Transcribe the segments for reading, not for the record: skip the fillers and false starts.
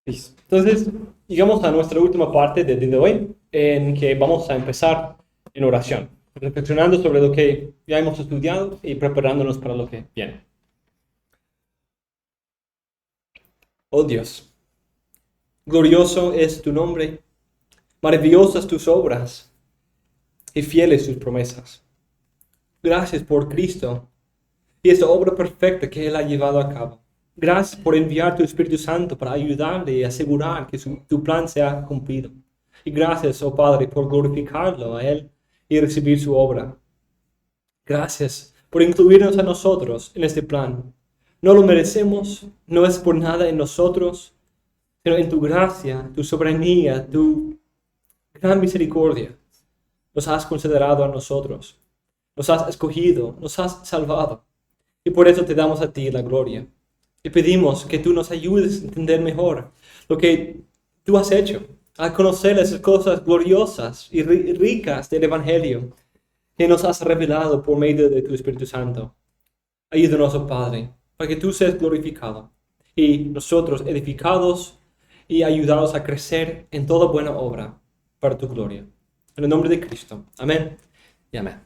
Listo. Entonces, llegamos a nuestra última parte del día de hoy, en que vamos a empezar en oración, reflexionando sobre lo que ya hemos estudiado y preparándonos para lo que viene. Oh Dios, glorioso es tu nombre, maravillosas tus obras y fieles tus promesas. Gracias por Cristo y esa obra perfecta que Él ha llevado a cabo. Gracias por enviar tu Espíritu Santo para ayudarle y asegurar que tu plan sea cumplido. Y gracias, oh Padre, por glorificarlo a Él y recibir su obra. Gracias por incluirnos a nosotros en este plan. No lo merecemos, no es por nada en nosotros, sino en tu gracia, tu soberanía, tu gran misericordia. Nos has considerado a nosotros, nos has escogido, nos has salvado. Y por eso te damos a ti la gloria. Y pedimos que tú nos ayudes a entender mejor lo que tú has hecho, a conocer esas cosas gloriosas y ricas del Evangelio que nos has revelado por medio de tu Espíritu Santo. Ayúdanos, oh Padre, para que tú seas glorificado y nosotros edificados y ayudados a crecer en toda buena obra para tu gloria. En el nombre de Cristo. Amén y amén.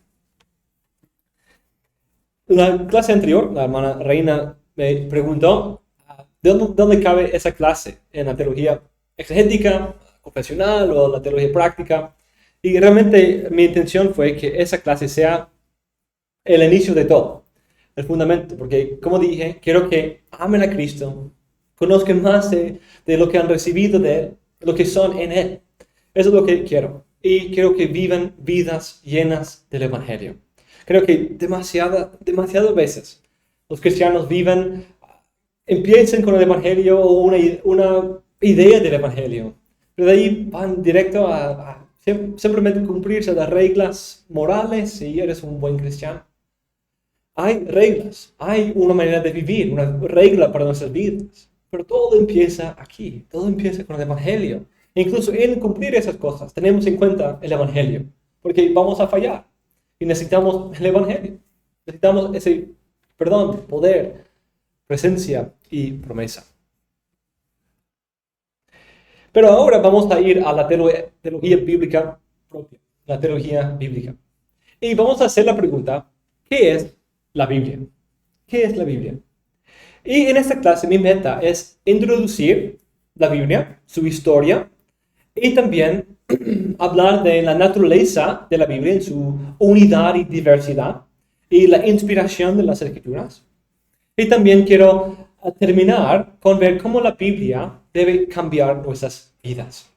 En la clase anterior, la hermana Reina me preguntó ¿dónde cabe esa clase en la teología exegética, confesional o la teología práctica? Y realmente mi intención fue que esa clase sea el inicio de todo, el fundamento, porque como dije, quiero que amen a Cristo, conozcan más de lo que han recibido de Él, lo que son en Él. Eso es lo que quiero. Y quiero que vivan vidas llenas del Evangelio. Creo que demasiadas veces los cristianos empiezan con el Evangelio o una idea del Evangelio, pero de ahí van directo a simplemente cumplirse las reglas morales y eres un buen cristiano. Hay reglas, hay una manera de vivir, una regla para nuestras vidas, pero todo empieza aquí, todo empieza con el Evangelio. Incluso en cumplir esas cosas tenemos en cuenta el Evangelio, porque vamos a fallar y necesitamos el Evangelio. Necesitamos ese perdón, poder, presencia y promesa. Pero ahora vamos a ir a la teología bíblica propia, la teología bíblica. Y vamos a hacer la pregunta, ¿qué es la Biblia? ¿Qué es la Biblia? Y en esta clase mi meta es introducir la Biblia, su historia, y también hablar de la naturaleza de la Biblia en su unidad y diversidad, y la inspiración de las Escrituras. Y también quiero terminar con ver cómo la Biblia debe cambiar nuestras vidas.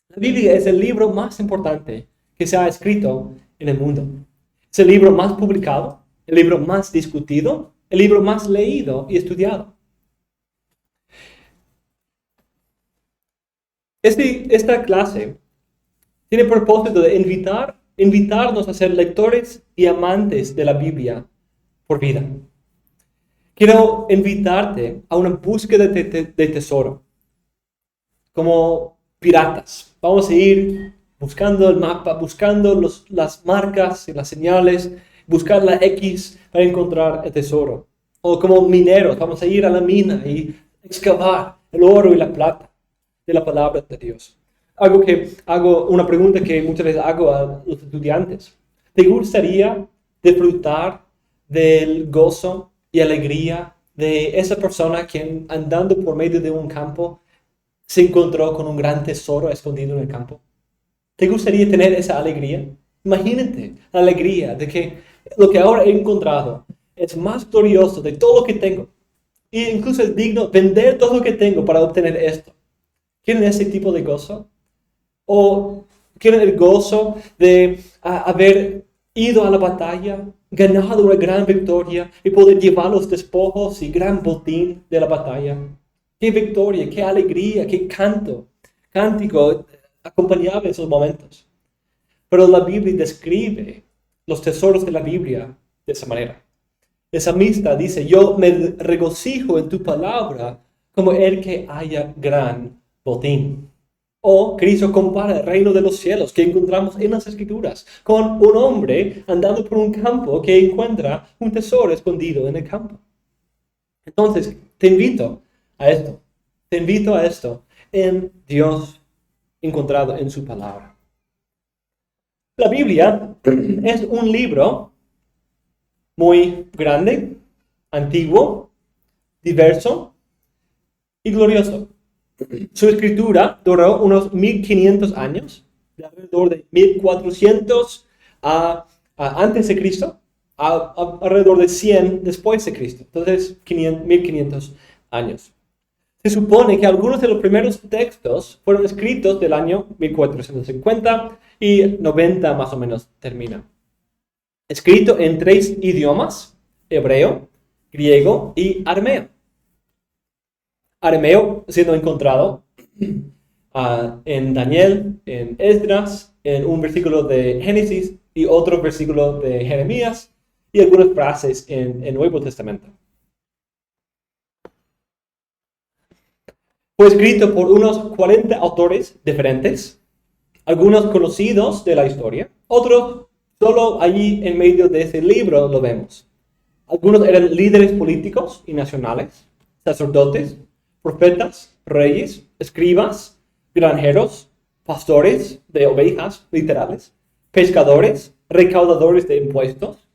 La Biblia es el libro más importante que se ha escrito en el mundo. Es el libro más publicado, el libro más discutido, el libro más leído y estudiado. Esta clase tiene el propósito de invitarnos a ser lectores y amantes de la Biblia por vida. Quiero invitarte a una búsqueda de tesoro, como piratas. Vamos a ir buscando el mapa, buscando las marcas y las señales, buscar la X para encontrar el tesoro. O como mineros, vamos a ir a la mina y excavar el oro y la plata de la palabra de Dios. Hago una pregunta que muchas veces hago a los estudiantes. ¿Te gustaría disfrutar del gozo y alegría de esa persona quien andando por medio de un campo se encontró con un gran tesoro escondido en el campo? ¿Te gustaría tener esa alegría? Imagínate la alegría de que lo que ahora he encontrado es más glorioso de todo lo que tengo. E incluso es digno vender todo lo que tengo para obtener esto. ¿Quieren ese tipo de gozo? ¿O quieren el gozo de haber ido a la batalla, ganado una gran victoria y poder llevar los despojos y gran botín de la batalla? ¡Qué victoria, qué alegría, qué cántico acompañaba esos momentos! Pero la Biblia describe los tesoros de la Biblia de esa manera. El salmista dice, yo me regocijo en tu palabra como el que haya gran botín. O Cristo compara el reino de los cielos que encontramos en las Escrituras con un hombre andando por un campo que encuentra un tesoro escondido en el campo. Entonces, te invito a esto. Te invito a esto en Dios encontrado en su palabra. La Biblia es un libro muy grande, antiguo, diverso y glorioso. Su escritura duró unos 1500 años, de alrededor de 1400 antes de Cristo, alrededor de 100 después de Cristo. Entonces, 1500 años. Se supone que algunos de los primeros textos fueron escritos del año 1450 y 90 más o menos termina. Escrito en 3 idiomas, hebreo, griego y arameo. Arameo siendo encontrado en Daniel, en Esdras, en un versículo de Génesis y otro versículo de Jeremías y algunas frases en el Nuevo Testamento. Fue escrito por unos 40 autores diferentes, algunos conocidos de la historia, otros solo allí en medio de ese libro lo vemos. Algunos eran líderes políticos y nacionales, sacerdotes, profetas, reyes, escribas, granjeros, pastores de ovejas literales, pescadores, recaudadores de impuestos,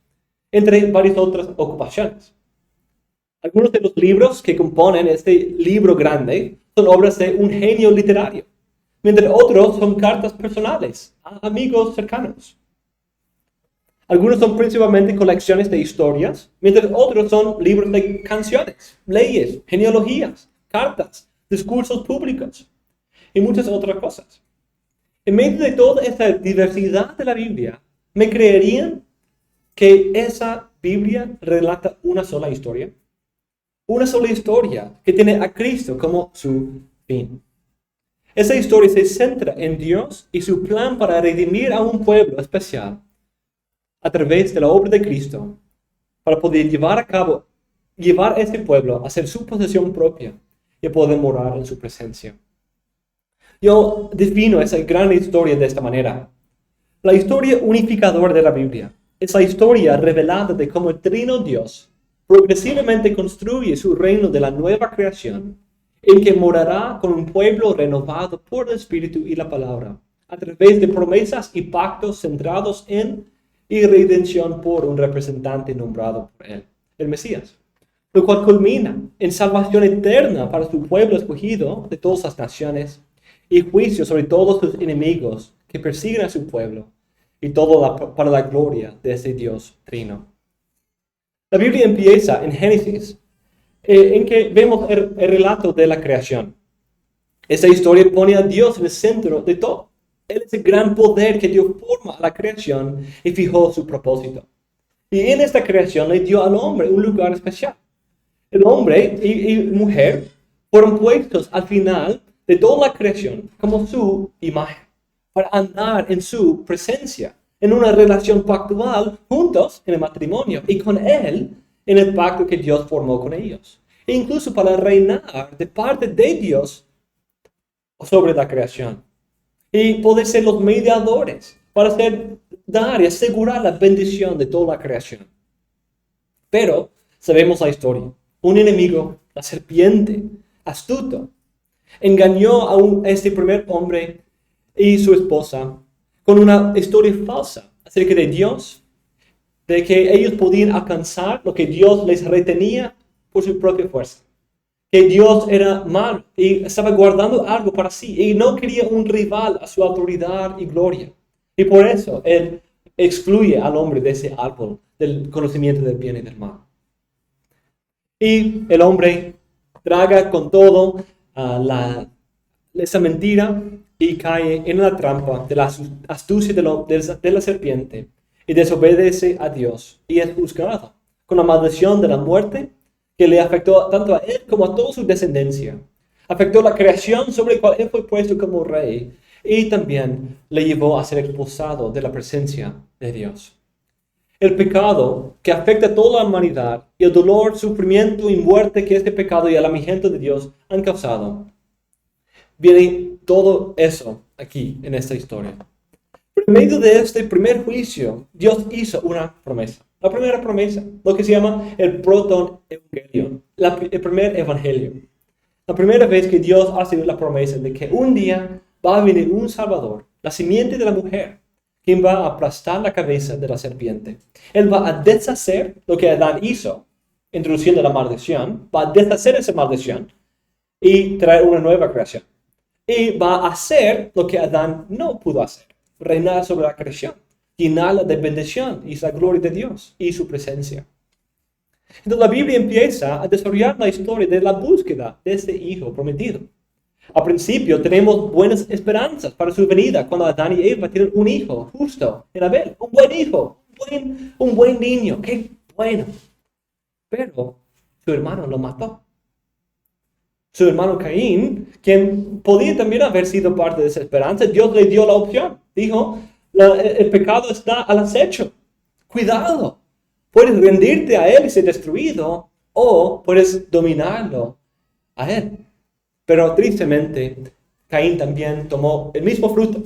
entre varias otras ocupaciones. Algunos de los libros que componen este libro grande son obras de un genio literario, mientras otros son cartas personales a amigos cercanos. Algunos son principalmente colecciones de historias, mientras otros son libros de canciones, leyes, genealogías, cartas, discursos públicos y muchas otras cosas. En medio de toda esta diversidad de la Biblia, ¿me creerían que esa Biblia relata una sola historia? Una sola historia que tiene a Cristo como su fin. Esa historia se centra en Dios y su plan para redimir a un pueblo especial a través de la obra de Cristo, para poder llevar a ese pueblo a ser su posesión propia y poder morar en su presencia. Yo defino esa gran historia de esta manera. La historia unificadora de la Biblia es la historia revelada de cómo el Trino Dios progresivamente construye su reino de la nueva creación, en que morará con un pueblo renovado por el Espíritu y la palabra, a través de promesas y pactos centrados en y redención por un representante nombrado por él, el Mesías, lo cual culmina en salvación eterna para su pueblo escogido de todas las naciones y juicio sobre todos sus enemigos que persiguen a su pueblo, y todo para la gloria de ese Dios trino. La Biblia empieza en Génesis, en que vemos el relato de la creación. Esa historia pone a Dios en el centro de todo. Él es el gran poder que dio forma a la creación y fijó su propósito. Y en esta creación le dio al hombre un lugar especial. El hombre y mujer fueron puestos al final de toda la creación como su imagen, para andar en su presencia, en una relación pactual juntos en el matrimonio y con Él en el pacto que Dios formó con ellos. E incluso para reinar de parte de Dios sobre la creación. Y poder ser los mediadores para dar y asegurar la bendición de toda la creación. Pero sabemos la historia. Un enemigo, la serpiente, astuto, engañó a este primer hombre y su esposa con una historia falsa acerca de Dios, de que ellos podían alcanzar lo que Dios les retenía por su propia fuerza. Que Dios era malo y estaba guardando algo para sí y no quería un rival a su autoridad y gloria. Y por eso Él excluye al hombre de ese árbol del conocimiento del bien y del mal. Y el hombre traga con todo esa mentira y cae en la trampa de la astucia de la serpiente y desobedece a Dios y es juzgado con la maldición de la muerte que le afectó tanto a él como a toda su descendencia. Afectó la creación sobre la cual él fue puesto como rey y también le llevó a ser expulsado de la presencia de Dios. El pecado que afecta a toda la humanidad y el dolor, sufrimiento y muerte que este pecado y el alejamiento de Dios han causado. Viene todo eso aquí en esta historia. Pero en medio de este primer juicio, Dios hizo una promesa. La primera promesa, lo que se llama el proto-evangelion, el primer evangelio. La primera vez que Dios hace la promesa de que un día va a venir un Salvador, la simiente de la mujer, quien va a aplastar la cabeza de la serpiente. Él va a deshacer lo que Adán hizo, introduciendo la maldición, va a deshacer esa maldición y traer una nueva creación. Y va a hacer lo que Adán no pudo hacer, reinar sobre la creación, llenarla de bendición y la gloria de Dios y su presencia. Entonces la Biblia empieza a desarrollar la historia de la búsqueda de este hijo prometido. Al principio tenemos buenas esperanzas para su venida cuando Adán y Eva tienen un hijo justo en Abel, un buen hijo, un buen niño, qué bueno. Pero su hermano lo mató. Su hermano Caín, quien podía también haber sido parte de esa esperanza, Dios le dio la opción. Dijo, el pecado está al acecho. Cuidado. Puedes rendirte a él y ser destruido, o puedes dominarlo a él. Pero tristemente, Caín también tomó el mismo fruto,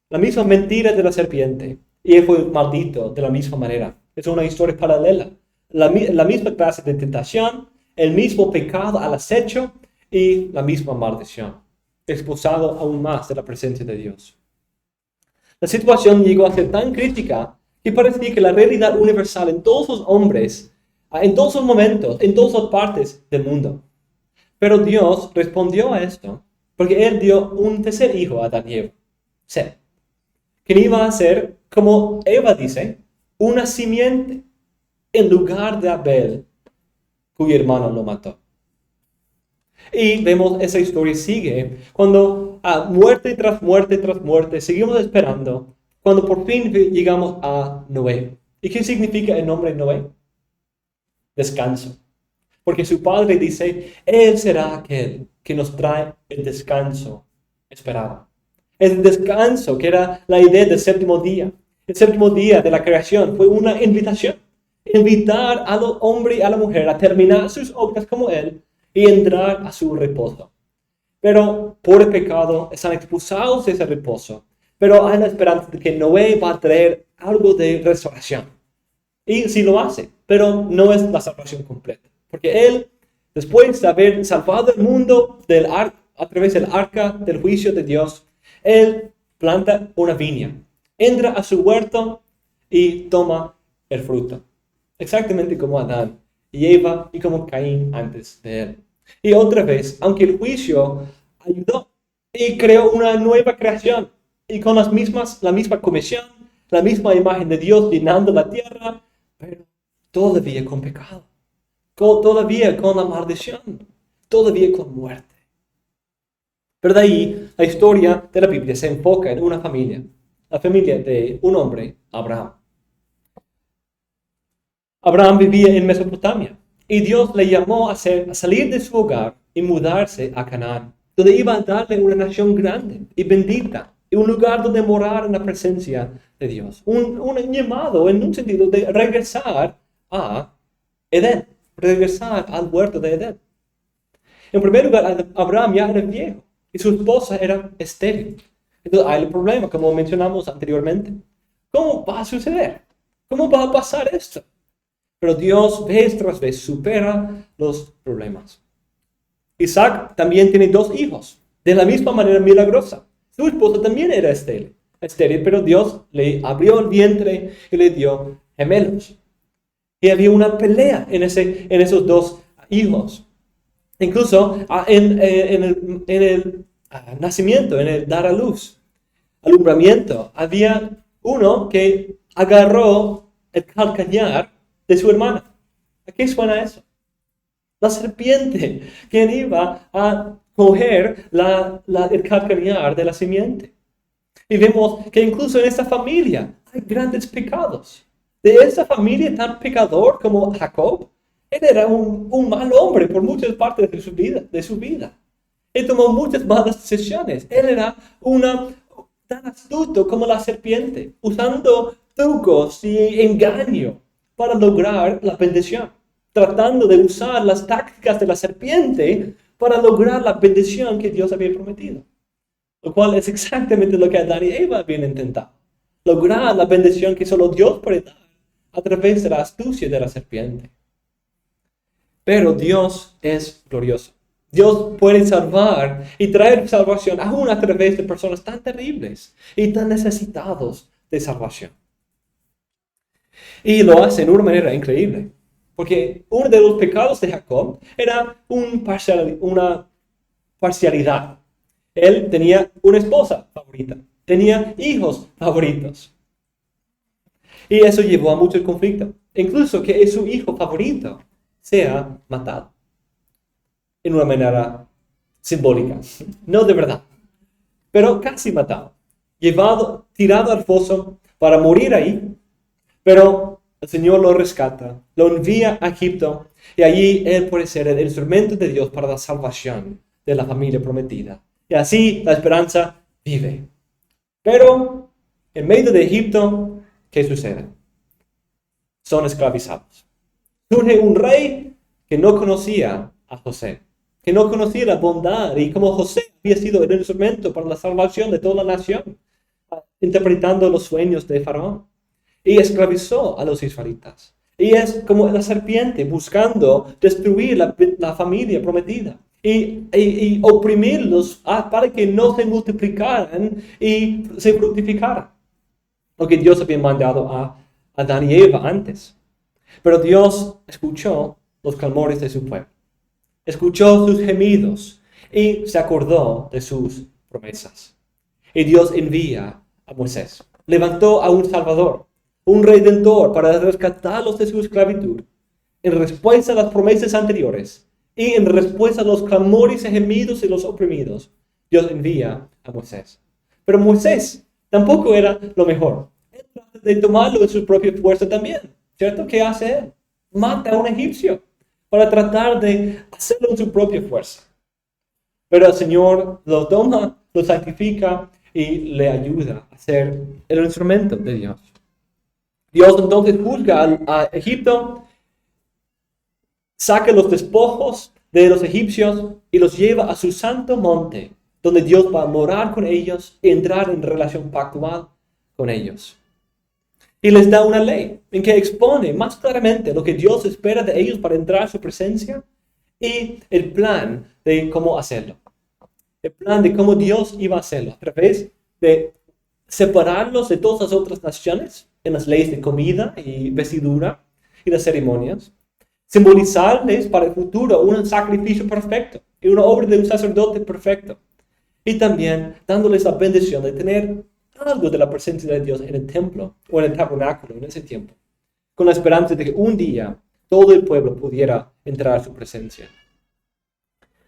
la misma mentira de la serpiente, y él fue maldito de la misma manera. Es una historia paralela. La misma clase de tentación, el mismo pecado al acecho y la misma maldición. Expulsado aún más de la presencia de Dios. La situación llegó a ser tan crítica que parecía que la realidad universal en todos los hombres, en todos los momentos, en todas las partes del mundo. Pero Dios respondió a esto porque Él dio un tercer hijo a Adán y Eva, Set, quien iba a ser, como Eva dice, una simiente en lugar de Abel, cuyo hermano lo mató. Y vemos esa historia sigue cuando muerte tras muerte tras muerte seguimos esperando cuando por fin llegamos a Noé. ¿Y qué significa el nombre Noé? Descanso. Porque su padre dice, Él será aquel que nos trae el descanso esperado. El descanso, que era la idea del séptimo día. El séptimo día de la creación fue una invitación. Invitar al hombre y a la mujer a terminar sus obras como Él y entrar a su reposo. Pero por el pecado están expulsados de ese reposo. Pero hay la esperanza de que Noé va a traer algo de restauración. Y sí lo hace, pero no es la salvación completa. Porque Él, después de haber salvado el mundo a través del arca del juicio de Dios, Él planta una viña, entra a su huerto y toma el fruto. Exactamente como Adán y Eva y como Caín antes de él. Y otra vez, aunque el juicio ayudó y creó una nueva creación, y con la misma comisión, la misma imagen de Dios llenando la tierra, pero todavía con pecado, todavía con la maldición, todavía con muerte. Pero de ahí, la historia de la Biblia se enfoca en una familia, la familia de un hombre, Abraham. Abraham vivía en Mesopotamia y Dios le llamó a salir de su hogar y mudarse a Canaán, donde iba a darle una nación grande y bendita y un lugar donde morar en la presencia de Dios. Un llamado en un sentido de regresar a Edén, regresar al huerto de Edén. En primer lugar, Abraham ya era viejo y su esposa era estéril. Entonces hay el problema, como mencionamos anteriormente. ¿Cómo va a suceder? ¿Cómo va a pasar esto? Pero Dios vez tras vez supera los problemas. Isaac también tiene 2 hijos, de la misma manera milagrosa. Su esposa también era estéril, pero Dios le abrió el vientre y le dio gemelos. Y había una pelea en esos 2 hijos. Incluso en el nacimiento, en el dar a luz, alumbramiento, había uno que agarró el calcañar de su hermana. ¿A qué suena eso? La serpiente, quien iba a coger el calcañar de la simiente. Y vemos que incluso en esta familia hay grandes pecados. De esa familia tan pecador como Jacob, él era un mal hombre por muchas partes de su vida. Él tomó muchas malas decisiones. Él era tan astuto como la serpiente, usando trucos y engaño para lograr la bendición, tratando de usar las tácticas de la serpiente para lograr la bendición que Dios había prometido. Lo cual es exactamente lo que Adán y Eva habían intentado. Lograr la bendición que solo Dios puede dar a través de la astucia de la serpiente. Pero Dios es glorioso. Dios puede salvar y traer salvación aún a través de personas tan terribles y tan necesitados de salvación. Y lo hace de una manera increíble. Porque uno de los pecados de Jacob era una parcialidad. Él tenía una esposa favorita, tenía hijos favoritos. Y eso llevó a mucho conflicto. Incluso que su hijo favorito sea matado. En una manera simbólica, no de verdad, pero casi matado. Tirado al foso para morir ahí. Pero el Señor lo rescata, lo envía a Egipto y allí él puede ser el instrumento de Dios para la salvación de la familia prometida. Y así la esperanza vive. Pero en medio de Egipto, ¿qué sucede? Son esclavizados. Surge un rey que no conocía a José, que no conocía la bondad y cómo José había sido el instrumento para la salvación de toda la nación, interpretando los sueños de Faraón. Y esclavizó a los israelitas. Y es como la serpiente buscando destruir la familia prometida. Y oprimirlos para que no se multiplicaran y se fructificaran. Lo que Dios había mandado a Adán y Eva antes. Pero Dios escuchó los clamores de su pueblo. Escuchó sus gemidos y se acordó de sus promesas. Y Dios envía a Moisés. Levantó a un Salvador, un redentor para rescatarlos de su esclavitud, en respuesta a las promesas anteriores y en respuesta a los clamores y gemidos de los oprimidos. Dios envía a Moisés. Pero Moisés tampoco era lo mejor. Él trata de tomarlo en su propia fuerza también. ¿Cierto? ¿Qué hace él? Mata a un egipcio para tratar de hacerlo en su propia fuerza. Pero el Señor lo toma, lo santifica y le ayuda a ser el instrumento de Dios. Dios entonces juzga a Egipto, saca los despojos de los egipcios y los lleva a su santo monte, donde Dios va a morar con ellos y entrar en relación pactual con ellos. Y les da una ley en que expone más claramente lo que Dios espera de ellos para entrar a su presencia y el plan de cómo hacerlo. El plan de cómo Dios iba a hacerlo a través de separarlos de todas las otras naciones en las leyes de comida y vestidura y las ceremonias, simbolizarles para el futuro un sacrificio perfecto y una obra de un sacerdote perfecto, y también dándoles la bendición de tener algo de la presencia de Dios en el templo o en el tabernáculo en ese tiempo, con la esperanza de que un día todo el pueblo pudiera entrar a su presencia.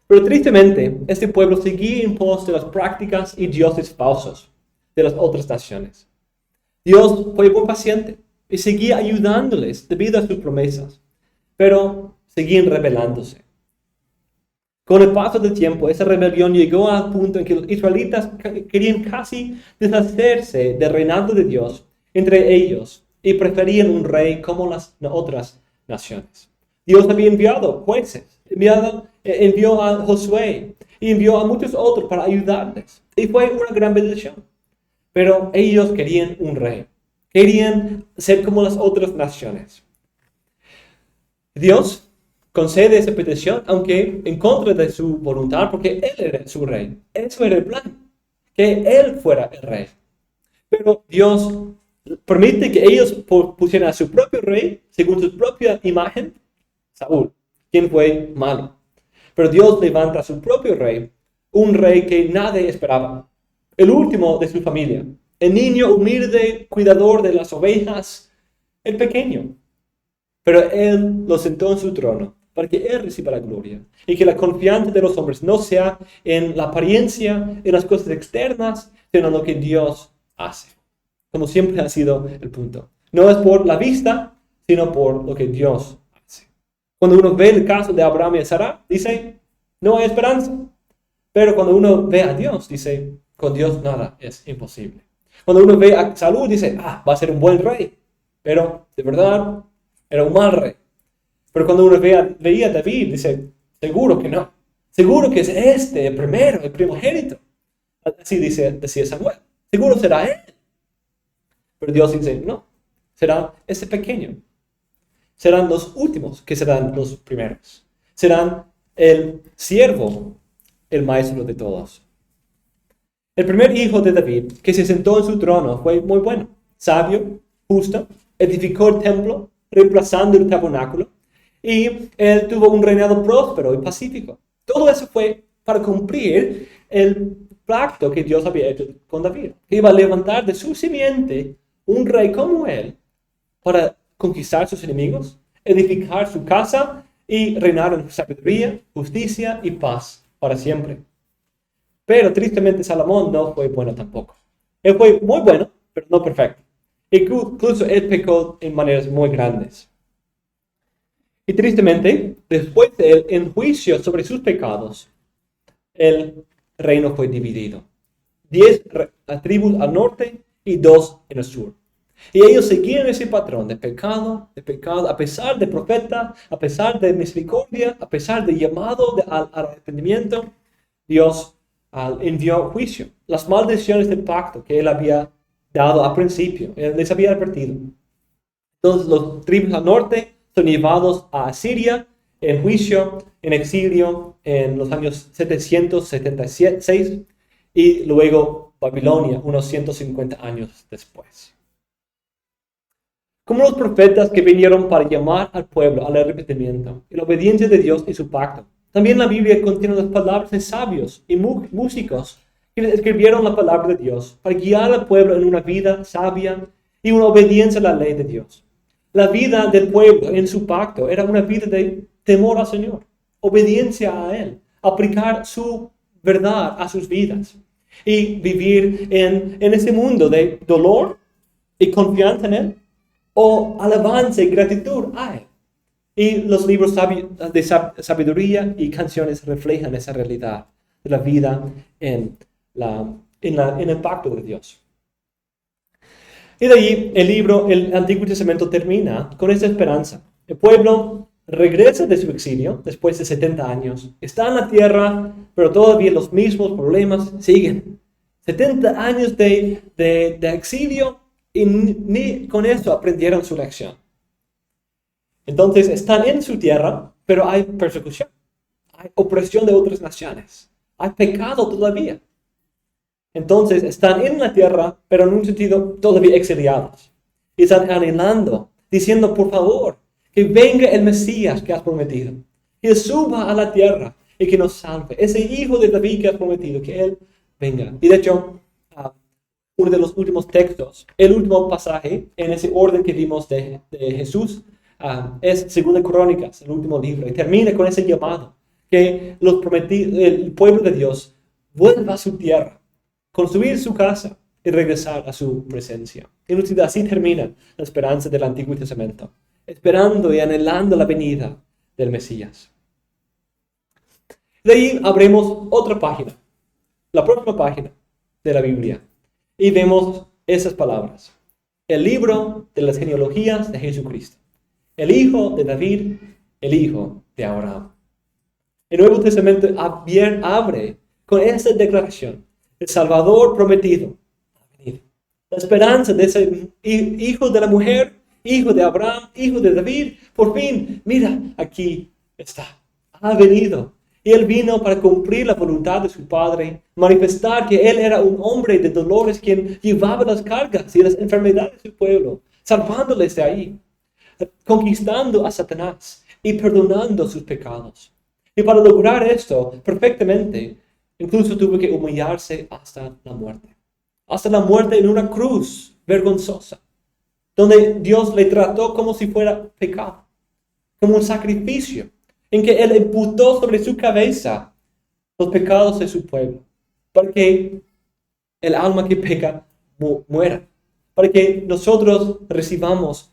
Pero tristemente, este pueblo seguía en pos de las prácticas y dioses falsos de las otras naciones. Dios fue muy paciente y seguía ayudándoles debido a sus promesas, pero seguían rebelándose. Con el paso del tiempo, esa rebelión llegó al punto en que los israelitas querían casi deshacerse del reinado de Dios entre ellos y preferían un rey como las otras naciones. Dios había enviado jueces, envió a Josué y envió a muchos otros para ayudarles. Y fue una gran bendición. Pero ellos querían un rey. Querían ser como las otras naciones. Dios concede esa petición, aunque en contra de su voluntad, porque Él era su rey. Eso era el plan, que Él fuera el rey. Pero Dios permite que ellos pusieran a su propio rey, según su propia imagen, Saúl, quien fue malo. Pero Dios levanta a su propio rey, un rey que nadie esperaba. El último de su familia, el niño humilde, cuidador de las ovejas, el pequeño. Pero Él lo sentó en su trono para que Él reciba la gloria y que la confianza de los hombres no sea en la apariencia, en las cosas externas, sino en lo que Dios hace. Como siempre ha sido el punto. No es por la vista, sino por lo que Dios hace. Cuando uno ve el caso de Abraham y Sara, dice, no hay esperanza. Pero cuando uno ve a Dios, dice, con Dios nada es imposible. Cuando uno ve a Saúl, dice, va a ser un buen rey. Pero, de verdad, era un mal rey. Pero cuando uno veía a David, dice, seguro que no. Seguro que es el primero, el primogénito. Así decía Samuel. Seguro será él. Pero Dios dice, no. Será ese pequeño. Serán los últimos que serán los primeros. Serán el siervo, el maestro de todos. El primer hijo de David que se sentó en su trono fue muy bueno, sabio, justo, edificó el templo, reemplazando el tabernáculo, y él tuvo un reinado próspero y pacífico. Todo eso fue para cumplir el pacto que Dios había hecho con David, que iba a levantar de su simiente un rey como él para conquistar sus enemigos, edificar su casa y reinar en sabiduría, justicia y paz para siempre. Pero tristemente Salomón no fue bueno tampoco. Él fue muy bueno, pero no perfecto. Incluso él pecó en maneras muy grandes. Y tristemente, después de él, en juicio sobre sus pecados, el reino fue dividido. 10 tribus al norte y 2 en el sur. Y ellos seguían ese patrón de pecado, a pesar de profeta, a pesar de misericordia, a pesar de llamado al arrepentimiento. Dios envió juicio. Las maldiciones del pacto que él había dado al principio, él les había advertido. Entonces los tribus al norte son llevados a Asiria en juicio, en exilio en los años 776 y luego Babilonia unos 150 años después. Como los profetas que vinieron para llamar al pueblo al arrepentimiento y la obediencia de Dios y su pacto. También la Biblia contiene las palabras de sabios y músicos que escribieron la palabra de Dios para guiar al pueblo en una vida sabia y una obediencia a la ley de Dios. La vida del pueblo en su pacto era una vida de temor al Señor, obediencia a Él, aplicar su verdad a sus vidas y vivir en ese mundo de dolor y confianza en Él o alabanza y gratitud a Él. Y los libros de sabiduría y canciones reflejan esa realidad de la vida en el pacto de Dios. Y de ahí el Antiguo Testamento termina con esta esperanza. El pueblo regresa de su exilio después de 70 años. Está en la tierra, pero todavía los mismos problemas siguen. 70 años de exilio y ni con eso aprendieron su lección. Entonces están en su tierra, pero hay persecución, hay opresión de otras naciones, hay pecado todavía. Entonces están en la tierra, pero en un sentido todavía exiliados. Y están anhelando, diciendo, por favor, que venga el Mesías que has prometido, que suba a la tierra y que nos salve. Ese hijo de David que has prometido, que él venga. Y de hecho, uno de los últimos textos, el último pasaje en ese orden que vimos de Jesús, es 2 Crónicas, el último libro, y termina con ese llamado, que el pueblo de Dios vuelva a su tierra, construir su casa y regresar a su presencia. Y así termina la esperanza del Antiguo Testamento, esperando y anhelando la venida del Mesías. De ahí abrimos otra página, la próxima página de la Biblia, y vemos esas palabras. El libro de las genealogías de Jesucristo. El hijo de David, el hijo de Abraham. El Nuevo Testamento abre con esa declaración. El Salvador prometido ha venido. La esperanza de ese hijo de la mujer, hijo de Abraham, hijo de David, por fin, mira, aquí está. Ha venido. Y él vino para cumplir la voluntad de su Padre, manifestar que él era un hombre de dolores quien llevaba las cargas y las enfermedades de su pueblo, salvándoles de ahí, conquistando a Satanás y perdonando sus pecados. Y para lograr esto perfectamente, incluso tuvo que humillarse hasta la muerte. Hasta la muerte en una cruz vergonzosa, donde Dios le trató como si fuera pecado, como un sacrificio, en que Él imputó sobre su cabeza los pecados de su pueblo, para que el alma que peca muera, para que nosotros recibamos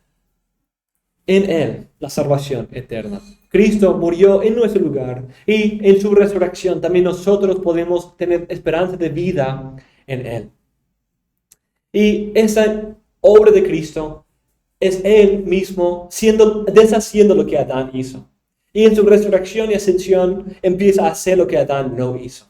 en Él la salvación eterna. Cristo murió en nuestro lugar y en su resurrección también nosotros podemos tener esperanza de vida en Él. Y esa obra de Cristo es Él mismo deshaciendo lo que Adán hizo. Y en su resurrección y ascensión empieza a hacer lo que Adán no hizo.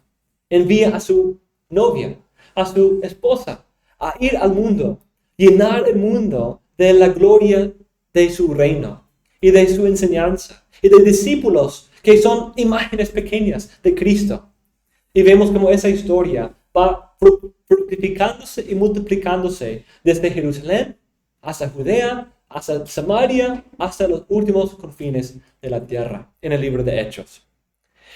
Envía a su novia, a su esposa, a ir al mundo, llenar el mundo de la gloria de su reino y de su enseñanza y de discípulos que son imágenes pequeñas de Cristo. Y vemos cómo esa historia va fructificándose y multiplicándose desde Jerusalén hasta Judea, hasta Samaria, hasta los últimos confines de la tierra, en el libro de Hechos.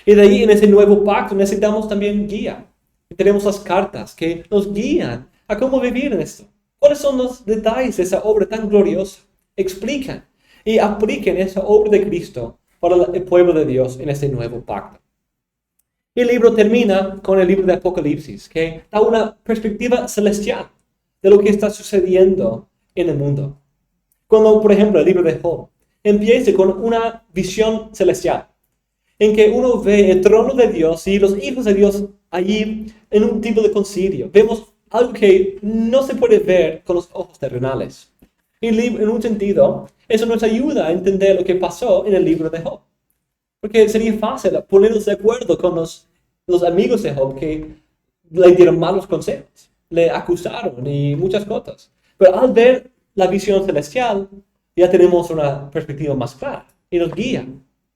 Y de ahí, en ese nuevo pacto, necesitamos también guía. Y tenemos las cartas que nos guían a cómo vivir en esto. ¿Cuáles son los detalles de esa obra tan gloriosa? Explican y apliquen esa obra de Cristo para el pueblo de Dios en este nuevo pacto. Y el libro termina con el libro de Apocalipsis, que da una perspectiva celestial de lo que está sucediendo en el mundo. Cuando, por ejemplo, el libro de Job empieza con una visión celestial, en que uno ve el trono de Dios y los hijos de Dios allí en un tipo de concilio. Vemos algo que no se puede ver con los ojos terrenales. Y en un sentido, eso nos ayuda a entender lo que pasó en el libro de Job. Porque sería fácil ponernos de acuerdo con los amigos de Job que le dieron malos consejos, le acusaron y muchas cosas. Pero al ver la visión celestial, ya tenemos una perspectiva más clara y nos guía.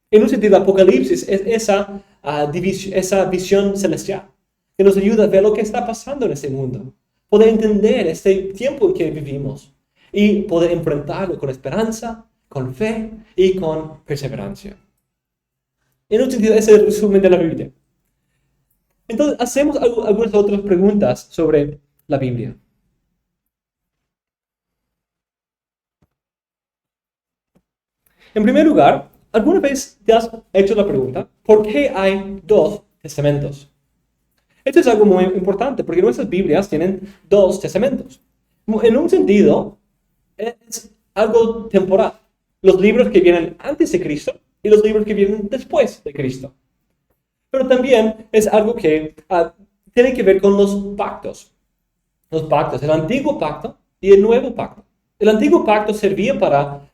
En un sentido, Apocalipsis es esa visión celestial que nos ayuda a ver lo que está pasando en este mundo, poder entender este tiempo en que vivimos y poder enfrentarlo con esperanza, con fe y con perseverancia. En un sentido, ese es el resumen de la Biblia. Entonces, hacemos algunas otras preguntas sobre la Biblia. En primer lugar, ¿alguna vez te has hecho la pregunta, ¿por qué hay dos testamentos? Esto es algo muy importante, porque nuestras Biblias tienen dos testamentos. En un sentido, es algo temporal. Los libros que vienen antes de Cristo y los libros que vienen después de Cristo. Pero también es algo que tiene que ver con los pactos. Los pactos, el antiguo pacto y el nuevo pacto. El antiguo pacto servía para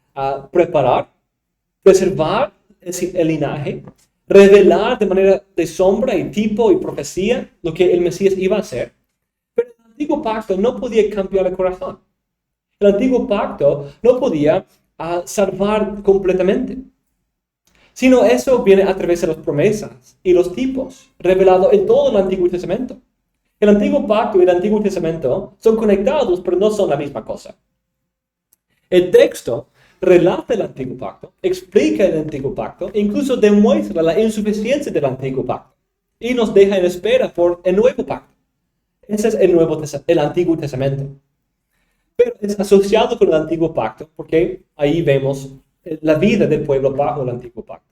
preservar el linaje, revelar de manera de sombra y tipo y profecía lo que el Mesías iba a hacer. Pero el antiguo pacto no podía cambiar el corazón. El antiguo pacto no podía salvar completamente. Sino eso viene a través de las promesas y los tipos, revelado en todo el Antiguo Testamento. El Antiguo Pacto y el Antiguo Testamento son conectados, pero no son la misma cosa. El texto relata el Antiguo Pacto, explica el Antiguo Pacto, e incluso demuestra la insuficiencia del Antiguo Pacto y nos deja en espera por el Nuevo Pacto. Ese es el Antiguo Testamento. Pero es asociado con el Antiguo Pacto porque ahí vemos la vida del pueblo bajo el Antiguo Pacto.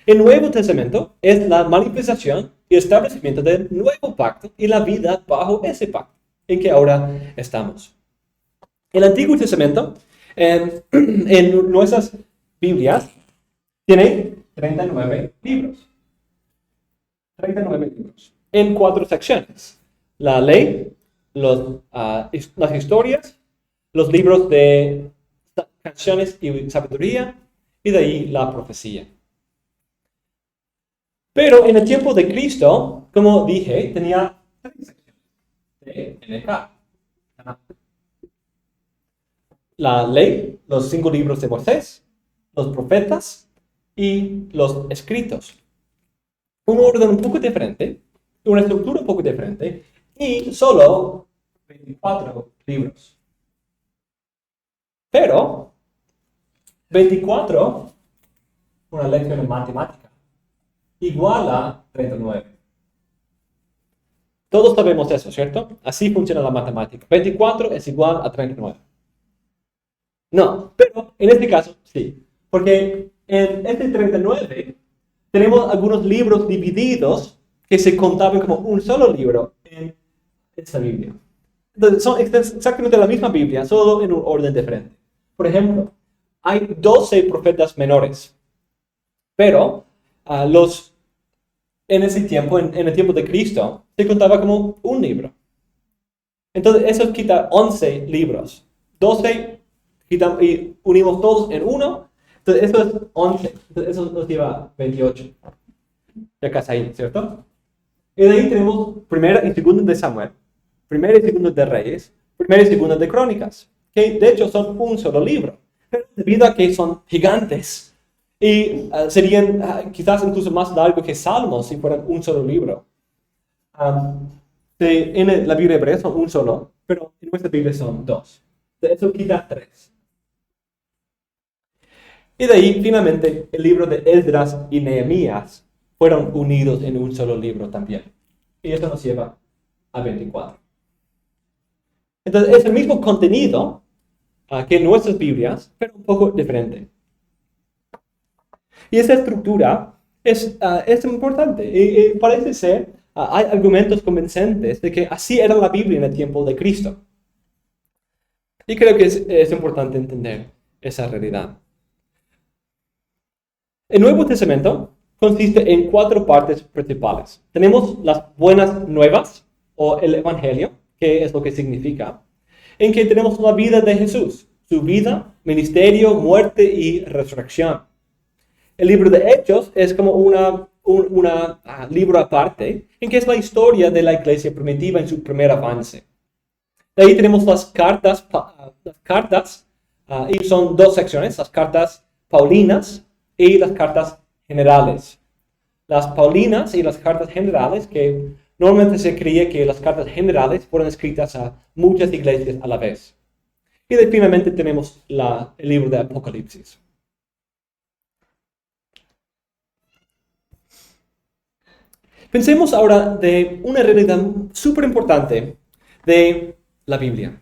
El Nuevo Testamento es la manifestación y establecimiento del Nuevo Pacto y la vida bajo ese pacto en que ahora estamos. El Antiguo Testamento en nuestras Biblias tiene 39 libros. 39 libros en 4 secciones. La ley, las historias, los libros de canciones y sabiduría, y de ahí la profecía. Pero en el tiempo de Cristo, como dije, tenía 3 secciones de NK. La ley, los 5 libros de Moisés, los profetas y los escritos. Un orden un poco diferente, una estructura un poco diferente, y solo 24 libros. Pero 24, una lección de matemática, igual a 39. Todos sabemos eso, ¿cierto? Así funciona la matemática. 24 es igual a 39. No, pero en este caso sí. Porque en este 39 tenemos algunos libros divididos que se contaban como un solo libro en esta Biblia. Entonces son exactamente la misma Biblia, solo en un orden diferente. Por ejemplo, hay 12 profetas menores, pero en ese tiempo, en el tiempo de Cristo, se contaba como un libro. Entonces eso quita 11 libros. 12 y unimos todos en uno. Entonces eso es 11. Entonces eso nos lleva 28. Ya casi ahí, ¿cierto? Y de ahí tenemos primera y segunda de Samuel, primera y segunda de Reyes, primera y segunda de Crónicas, que de hecho son un solo libro. Pero debido a que son gigantes Y serían quizás incluso más largos que Salmos si fueran un solo libro. En la Biblia hebrea son un solo, pero en nuestra Biblia son dos. De eso quita tres. Y de ahí, finalmente, el libro de Esdras y Nehemías fueron unidos en un solo libro también. Y eso nos lleva a 24. Entonces, es el mismo contenido que en nuestras Biblias, pero un poco diferente. Y esa estructura es importante. Y parece ser, hay argumentos convincentes de que así era la Biblia en el tiempo de Cristo. Y creo que es importante entender esa realidad. El Nuevo Testamento consiste en 4 partes principales. Tenemos las buenas nuevas, o el Evangelio, que es lo que significa, en que tenemos la vida de Jesús, su vida, ministerio, muerte y resurrección. El libro de Hechos es como un libro aparte, en que es la historia de la iglesia primitiva en su primer avance. De ahí tenemos las cartas, y son 2 secciones, las cartas paulinas y las cartas generales. Las paulinas y las cartas generales, que normalmente se creía que las cartas generales fueron escritas a muchas iglesias a la vez. Y finalmente tenemos el libro de Apocalipsis. Pensemos ahora de una realidad súper importante de la Biblia.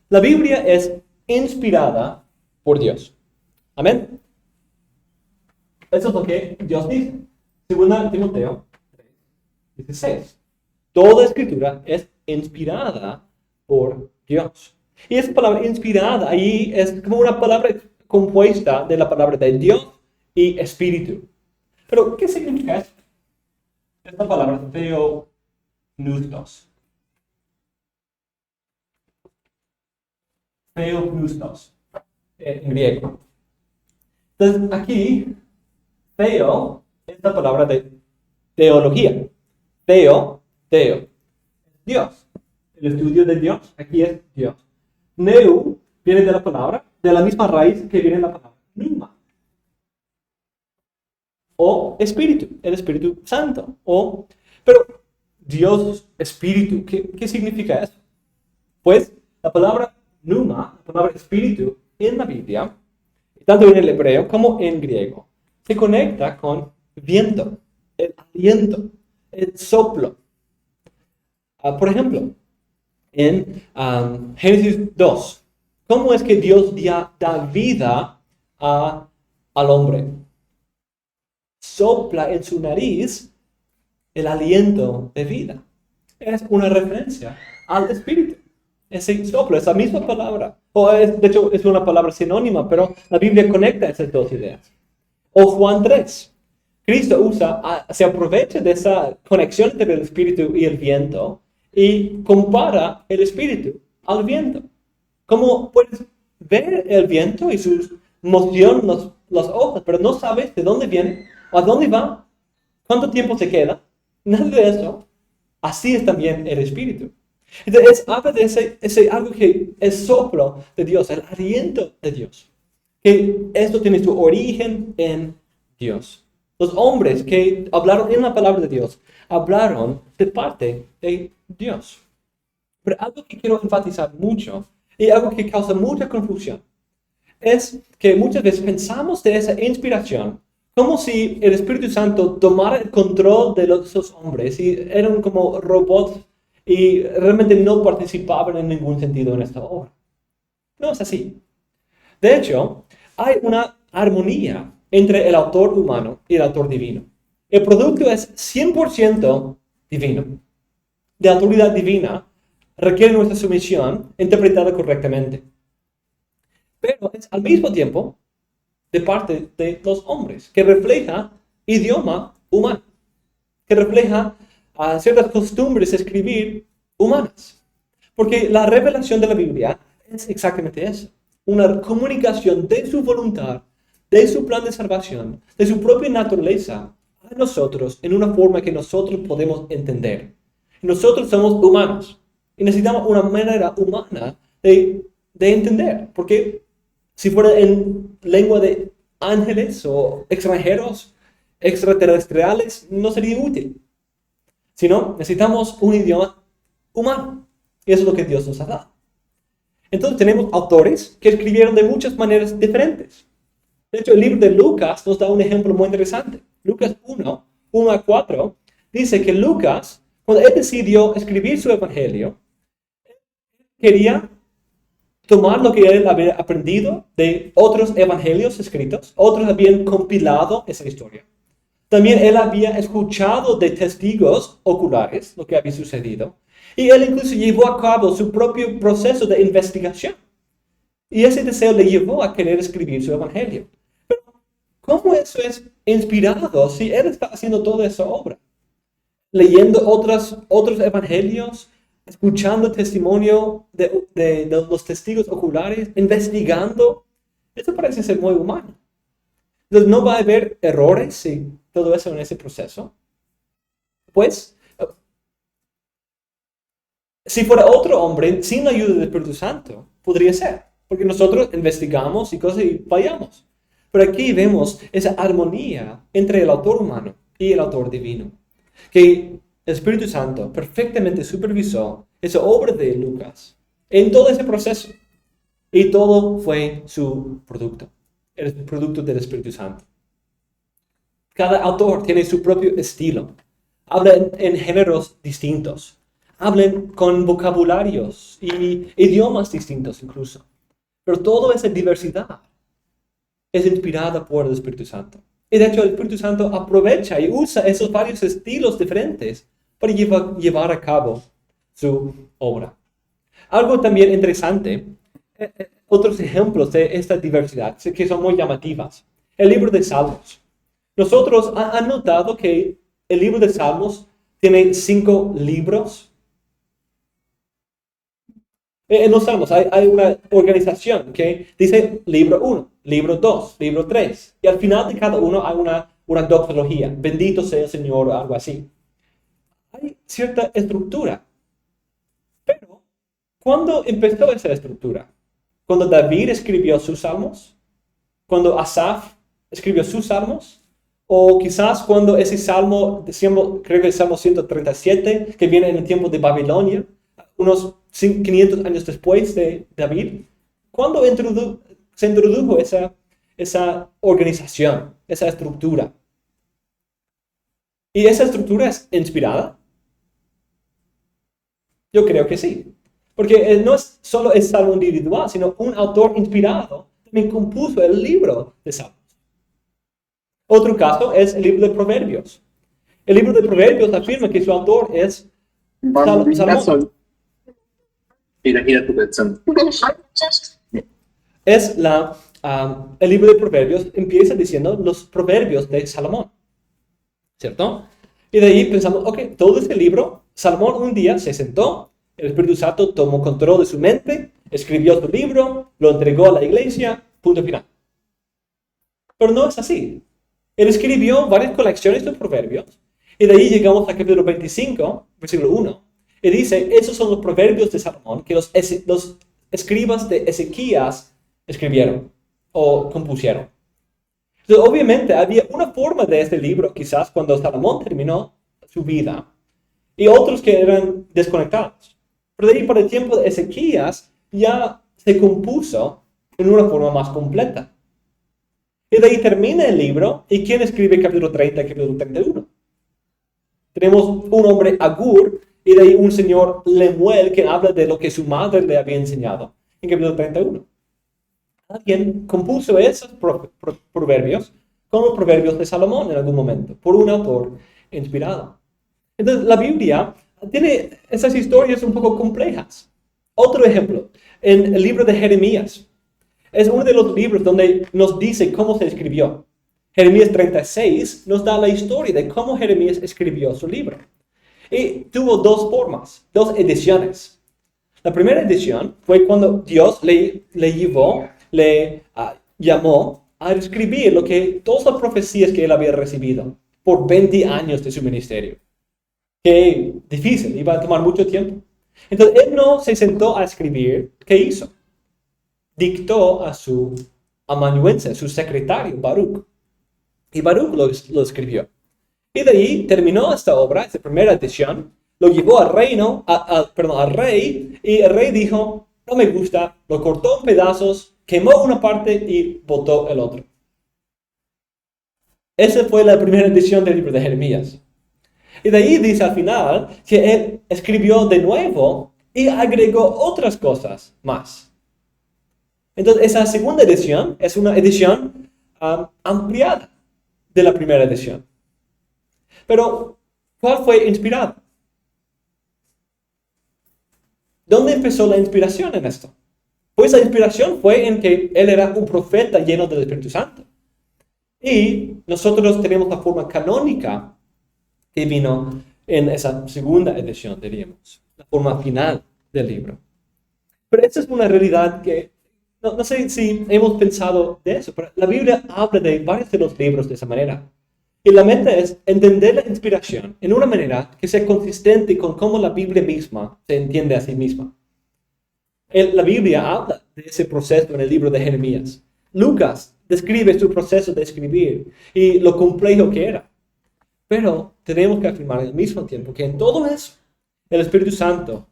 La Biblia es inspirada por Dios. Amén. Eso es lo que Dios dice. Segunda Timoteo 3:16. Toda escritura es inspirada por Dios. Y esa palabra inspirada ahí es como una palabra compuesta de la palabra de Dios y espíritu. Pero, ¿qué significa esto? Esta palabra theopneustos. Theopneustos en griego. Entonces, aquí, theo es la palabra de teología. Theo. Dios. El estudio de Dios, aquí es Dios. Neu viene de la palabra, de la misma raíz que viene la palabra pneuma. O espíritu, el Espíritu Santo. Pero Dios, espíritu, ¿qué significa eso? Pues la palabra pneuma, la palabra espíritu en la Biblia, tanto en el hebreo como en griego, se conecta con viento, el aliento, el soplo. Por ejemplo, en Génesis 2, ¿cómo es que Dios da vida al hombre? Sopla en su nariz el aliento de vida. Es una referencia al espíritu. Ese soplo es la misma palabra. De hecho, es una palabra sinónima, pero la Biblia conecta esas dos ideas. O Juan 3. Cristo se aprovecha de esa conexión entre el espíritu y el viento y compara el espíritu al viento. ¿Cómo puedes ver el viento y su moción, las hojas, pero no sabes de dónde viene, o a dónde va, cuánto tiempo se queda? Nada de eso. Así es también el espíritu. Entonces, habla de ese algo que es soplo de Dios, el aliento de Dios. Que esto tiene su origen en Dios. Los hombres que hablaron en la palabra de Dios, hablaron de parte de Dios. Pero algo que quiero enfatizar mucho, y algo que causa mucha confusión, es que muchas veces pensamos de esa inspiración como si el Espíritu Santo tomara el control de esos hombres y eran como robots y realmente no participaban en ningún sentido en esta obra. No es así. De hecho, hay una armonía entre el autor humano y el autor divino. El producto es 100% divino. De autoridad divina requiere nuestra sumisión interpretada correctamente. Pero es al mismo tiempo de parte de los hombres, que refleja idioma humano, que refleja ciertas costumbres de escribir humanas. Porque la revelación de la Biblia es exactamente eso, una comunicación de su voluntad, de su plan de salvación, de su propia naturaleza a nosotros en una forma que nosotros podemos entender. Nosotros somos humanos y necesitamos una manera humana de entender, porque si fuera en lengua de ángeles o extranjeros, extraterrestriales, no sería útil. Sino necesitamos un idioma humano. Y eso es lo que Dios nos ha dado. Entonces tenemos autores que escribieron de muchas maneras diferentes. De hecho, el libro de Lucas nos da un ejemplo muy interesante. Lucas 1 a 4, dice que Lucas, cuando él decidió escribir su evangelio, quería tomar lo que él había aprendido de otros evangelios escritos. Otros habían compilado esa historia. También él había escuchado de testigos oculares lo que había sucedido. Y él incluso llevó a cabo su propio proceso de investigación. Y ese deseo le llevó a querer escribir su evangelio. Pero, ¿cómo eso es inspirado si él está haciendo toda esa obra? Leyendo otros evangelios, escuchando testimonio de los testigos oculares, investigando. Eso parece ser muy humano. Entonces, ¿no va a haber errores y todo eso en ese proceso? Pues, si fuera otro hombre, sin la ayuda del Espíritu Santo, podría ser. Porque nosotros investigamos y cosas y fallamos. Pero aquí vemos esa armonía entre el autor humano y el autor divino. Que el Espíritu Santo perfectamente supervisó esa obra de Lucas en todo ese proceso. Y todo fue su producto. El producto del Espíritu Santo. Cada autor tiene su propio estilo. Habla en géneros distintos. Hablan con vocabularios y idiomas distintos incluso. Pero toda esa diversidad es inspirada por el Espíritu Santo. Y de hecho el Espíritu Santo aprovecha y usa esos varios estilos diferentes para llevar a cabo su obra. Algo también interesante, otros ejemplos de esta diversidad que son muy llamativas. El libro de Salmos. Nosotros han notado que el libro de Salmos tiene 5 libros. En los Salmos hay una organización que dice libro 1, libro 2, libro 3. Y al final de cada uno hay una doxología. Bendito sea el Señor o algo así. Hay cierta estructura. Pero, ¿cuándo empezó esa estructura? ¿Cuando David escribió sus salmos? ¿Cuando Asaf escribió sus salmos? O quizás cuando ese salmo, creo que el Salmo 137, que viene en el tiempo de Babilonia, unos 500 años después de David, ¿cuándo se introdujo esa organización, esa estructura? ¿Y esa estructura es inspirada? Yo creo que sí. Porque no es solo el salmo individual, sino un autor inspirado también compuso el libro de Salmos. Otro caso es el libro de Proverbios. El libro de Proverbios afirma que su autor es Salomón. El libro de Proverbios empieza diciendo los proverbios de Salomón, ¿cierto? Y de ahí pensamos, ok, todo este libro, Salomón un día se sentó, el Espíritu Santo tomó control de su mente, escribió su libro, lo entregó a la iglesia, punto final. Pero no es así. Él escribió varias colecciones de proverbios, y de ahí llegamos al capítulo 25, versículo 1, y dice, esos son los proverbios de Salomón que los escribas de Ezequías escribieron o compusieron. Entonces, obviamente, había una forma de este libro, quizás cuando Salomón terminó su vida, y otros que eran desconectados. Pero de ahí, para el tiempo de Ezequías, ya se compuso en una forma más completa. Y de ahí termina el libro, ¿y quién escribe capítulo 30 y capítulo 31? Tenemos un hombre Agur, y de ahí un señor Lemuel que habla de lo que su madre le había enseñado en capítulo 31. Alguien compuso esos proverbios como proverbios de Salomón en algún momento, por un autor inspirado. Entonces, la Biblia tiene esas historias un poco complejas. Otro ejemplo, en el libro de Jeremías. Es uno de los libros donde nos dice cómo se escribió. Jeremías 36 nos da la historia de cómo Jeremías escribió su libro. Y tuvo 2 formas, 2 ediciones. La primera edición fue cuando Dios le llamó a escribir todas las profecías que él había recibido por 20 años de su ministerio. Qué difícil, iba a tomar mucho tiempo. Entonces, él no se sentó a escribir. ¿Qué hizo? Dictó a su amanuense, su secretario, Baruch. Y Baruch lo escribió. Y de ahí terminó esta obra, esta primera edición, lo llevó al al rey, y el rey dijo, no me gusta, lo cortó en pedazos, quemó una parte y botó el otro. Esa fue la primera edición del libro de Jeremías. Y de ahí dice al final que él escribió de nuevo y agregó otras cosas más. Entonces, esa segunda edición es una edición ampliada de la primera edición. Pero, ¿cuál fue inspirado? ¿Dónde empezó la inspiración en esto? Pues la inspiración fue en que él era un profeta lleno del Espíritu Santo. Y nosotros tenemos la forma canónica que vino en esa segunda edición, diríamos, la forma final del libro. Pero esa es una realidad que, no sé si hemos pensado de eso, pero la Biblia habla de varios de los libros de esa manera. Y la meta es entender la inspiración en una manera que sea consistente con cómo la Biblia misma se entiende a sí misma. La Biblia habla de ese proceso en el libro de Jeremías. Lucas describe su proceso de escribir y lo complejo que era. Pero tenemos que afirmar al mismo tiempo que en todo eso, el Espíritu Santo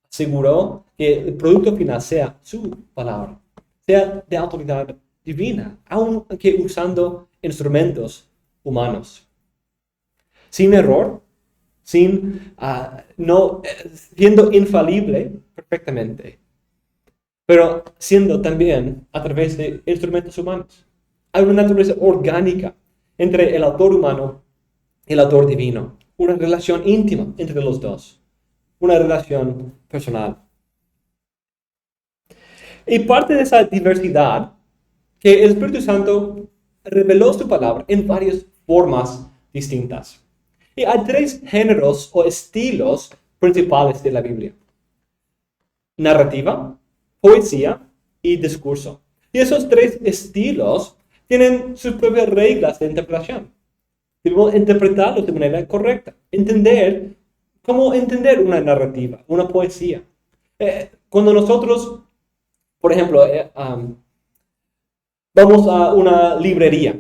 aseguró que el producto final sea su palabra, sea de autoridad divina, aunque usando instrumentos humanos. Sin error, siendo infalible perfectamente, pero siendo también a través de instrumentos humanos. Hay una naturaleza orgánica entre el autor humano y el autor divino, una relación íntima entre los dos, una relación personal. Y parte de esa diversidad, que el Espíritu Santo reveló su palabra en varias formas distintas. Y hay tres géneros o estilos principales de la Biblia: narrativa, poesía y discurso. Y esos tres estilos tienen sus propias reglas de interpretación. Debemos interpretarlos de manera correcta. Cómo entender una narrativa, una poesía. Cuando nosotros, por ejemplo, vamos a una librería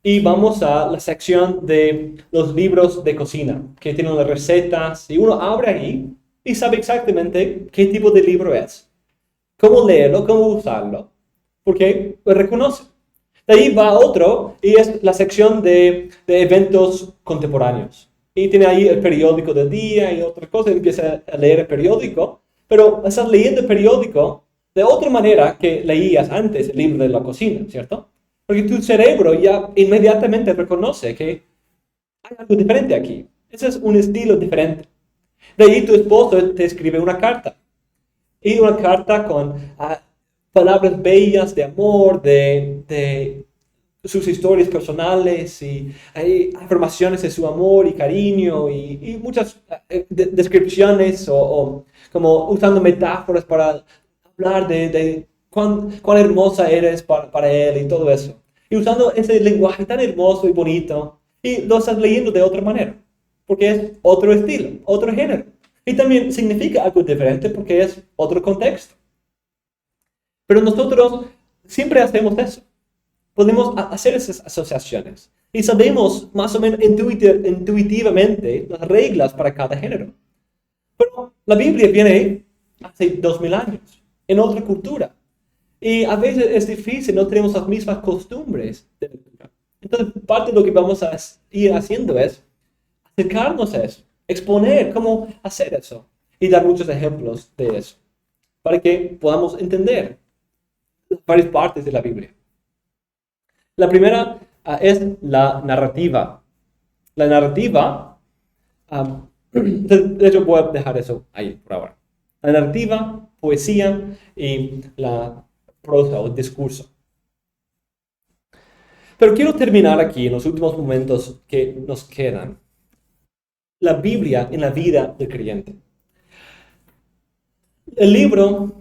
y vamos a la sección de los libros de cocina, que tienen las recetas, y uno abre ahí y sabe exactamente qué tipo de libro es, cómo leerlo, cómo usarlo, porque lo reconoce. De ahí va otro, y es la sección de eventos contemporáneos. Y tiene ahí el periódico del día y otra cosa, y empieza a leer el periódico, pero estás leyendo el periódico de otra manera que leías antes el libro de la cocina, ¿cierto? Porque tu cerebro ya inmediatamente reconoce que hay algo diferente aquí. Ese es un estilo diferente. De ahí tu esposo te escribe una carta. Y una carta con palabras bellas de amor, de sus historias personales, y hay afirmaciones de su amor y cariño, y muchas descripciones o como usando metáforas para hablar de cuán hermosa eres para él y todo eso. Y usando ese lenguaje tan hermoso y bonito, y lo estás leyendo de otra manera, porque es otro estilo, otro género. Y también significa algo diferente porque es otro contexto. Pero nosotros siempre hacemos eso. Podemos hacer esas asociaciones. Y sabemos más o menos intuitivamente las reglas para cada género. Pero la Biblia viene hace 2000 años, en otra cultura. Y a veces es difícil, no tenemos las mismas costumbres de lectura. Entonces, parte de lo que vamos a ir haciendo es acercarnos a eso, exponer cómo hacer eso y dar muchos ejemplos de eso, para que podamos entender varias partes de la Biblia. La primera es la narrativa. La narrativa, de hecho voy a dejar eso ahí por ahora. La narrativa, poesía y la prosa o discurso. Pero quiero terminar aquí en los últimos momentos que nos quedan. La Biblia en la vida del creyente. El libro